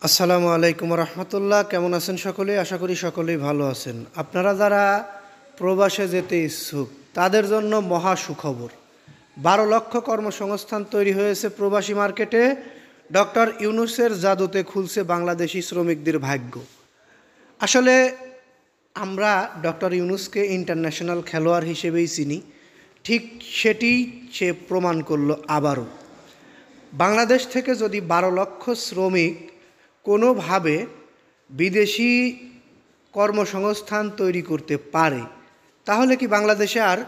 আসসালামু আলাইকুম রহমতুল্লাহ। কেমন আছেন সকলে? আশা করি সকলেই ভালো আছেন। আপনারা যারা প্রবাসে যেতে ইচ্ছুক তাদের জন্য মহা সুখবর। 12 লক্ষ কর্মসংস্থান তৈরি হয়েছে প্রবাসী মার্কেটে। ডক্টর ইউনূসের জাদুতে খুলছে বাংলাদেশি শ্রমিকদের ভাগ্য। আসলে আমরা ডক্টর ইউনূসকে ইন্টারন্যাশনাল খেলোয়াড় হিসেবেই চিনি, ঠিক সেটিই সে প্রমাণ করলো আবারও। বাংলাদেশ থেকে যদি 12 লক্ষ শ্রমিক কোনোভাবে বিদেশি কর্মসংস্থান তৈরি করতে পারে, তাহলে কি বাংলাদেশে আর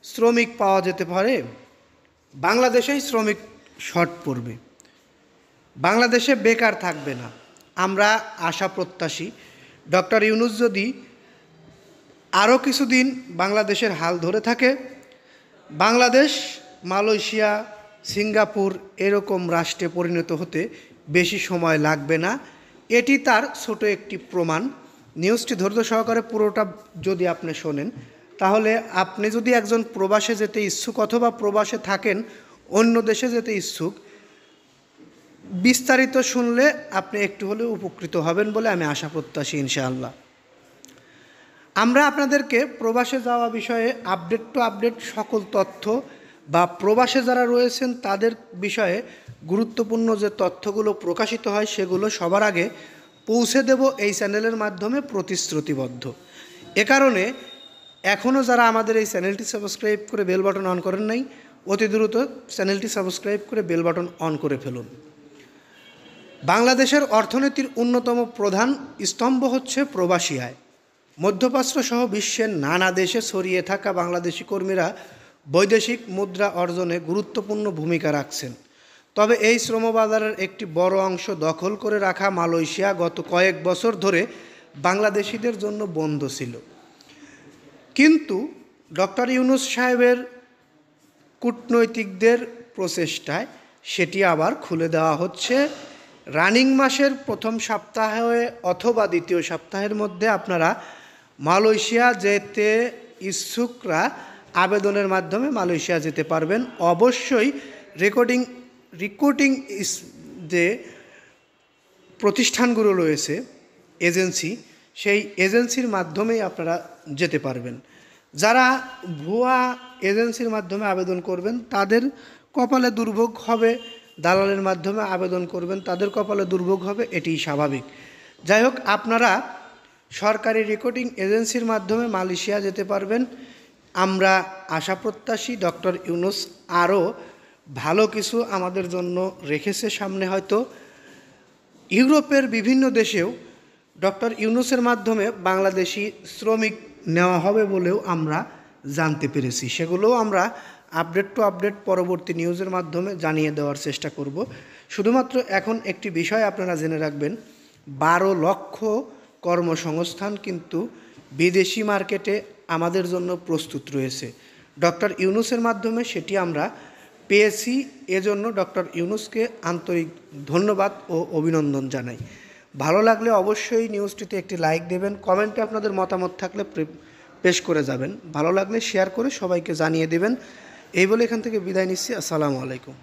শ্রমিক পাওয়া যেতে পারে? বাংলাদেশেই শ্রমিক শর্ট পড়বে, বাংলাদেশে বেকার থাকবে না। আমরা আশা প্রত্যাশী ডক্টর ইউনূস যদি আরও কিছুদিন বাংলাদেশের হাল ধরে থাকে, বাংলাদেশ মালয়েশিয়া, সিঙ্গাপুর এরকম রাষ্ট্রে পরিণত হতে বেশি সময় লাগবে না। এটি তার ছোট একটি প্রমাণ। নিউজটি ধৈর্য সহকারে পুরোটা যদি আপনি শোনেন, তাহলে আপনি যদি একজন প্রবাসে যেতে ইচ্ছুক অথবা প্রবাসে থাকেন, অন্য দেশে যেতে ইচ্ছুক, বিস্তারিত শুনলে আপনি একটু হলেও উপকৃত হবেন বলে আমি আশা প্রত্যাশী ইনশাআল্লাহ। আমরা আপনাদেরকে প্রবাসে যাওয়া বিষয়ে আপডেট টু আপডেট সকল তথ্য বা প্রবাসে যারা রয়েছেন তাদের বিষয়ে গুরুত্বপূর্ণ যে তথ্যগুলো প্রকাশিত হয় সেগুলো সবার আগে পৌঁছে দেব এই চ্যানেলের মাধ্যমে প্রতিশ্রুতিবদ্ধ। এ কারণে এখনও যারা আমাদের এই চ্যানেলটি সাবস্ক্রাইব করে বেল বাটন অন করেন নাই, অতি দ্রুত চ্যানেলটি সাবস্ক্রাইব করে বেল বাটন অন করে ফেলুন। বাংলাদেশের অর্থনীতির অন্যতম প্রধান স্তম্ভ হচ্ছে প্রবাসী আয়। মধ্যপ্রাচ্য সহ বিশ্বের নানা দেশে ছড়িয়ে থাকা বাংলাদেশি কর্মীরা বৈদেশিক মুদ্রা অর্জনে গুরুত্বপূর্ণ ভূমিকা রাখছেন। তবে এই শ্রমবাজারের একটি বড় অংশ দখল করে রাখা মালয়েশিয়া গত কয়েক বছর ধরে বাংলাদেশিদের জন্য বন্ধ ছিল। কিন্তু ডক্টর ইউনূস সাহেবের কূটনৈতিকদের প্রচেষ্টায় সেটি আবার খুলে দেওয়া হচ্ছে। রানিং মাসের প্রথম সপ্তাহে অথবা দ্বিতীয় সপ্তাহের মধ্যে আপনারা মালয়েশিয়া যেতে ইচ্ছুকরা আবেদনের মাধ্যমে মালয়েশিয়া যেতে পারবেন। অবশ্যই রিক্রুটিং যে প্রতিষ্ঠানগুলো রয়েছে, এজেন্সি, সেই এজেন্সির মাধ্যমেই আপনারা যেতে পারবেন। যারা ভুয়া এজেন্সির মাধ্যমে আবেদন করবেন তাদের কপালে দুর্ভোগ হবে, দালালের মাধ্যমে আবেদন করবেন তাদের কপালে দুর্ভোগ হবে, এটিই স্বাভাবিক। যাই হোক, আপনারা সরকারি রিক্রুটিং এজেন্সির মাধ্যমে মালয়েশিয়া যেতে পারবেন। আমরা আশা প্রত্যাশী ডক্টর ইউনূস আরও ভালো কিছু আমাদের জন্য রেখেছে সামনে। হয়তো ইউরোপের বিভিন্ন দেশেও ডক্টর ইউনূসের মাধ্যমে বাংলাদেশি শ্রমিক নেওয়া হবে বলেও আমরা জানতে পেরেছি। সেগুলোও আমরা আপডেট টু আপডেট পরবর্তী নিউজের মাধ্যমে জানিয়ে দেওয়ার চেষ্টা করব। শুধুমাত্র এখন একটি বিষয় আপনারা জেনে রাখবেন, 12 লক্ষ কর্মসংস্থান কিন্তু বিদেশি মার্কেটে আমাদের জন্য প্রস্তুত রয়েছে। ডক্টর ইউনূসের মাধ্যমে সেটি আমরা পেয়েছি। এজন্য ডক্টর ইউনূসকে আন্তরিক ধন্যবাদ ও অভিনন্দন জানাই। ভালো লাগলে অবশ্যই নিউজটিতে একটি লাইক দেবেন, কমেন্টে আপনাদের মতামত থাকলে পেশ করে যাবেন। ভালো লাগলে শেয়ার করে সবাইকে জানিয়ে দেবেন। এই বলে এখান থেকে বিদায় নিচ্ছি। আসসালামু আলাইকুম।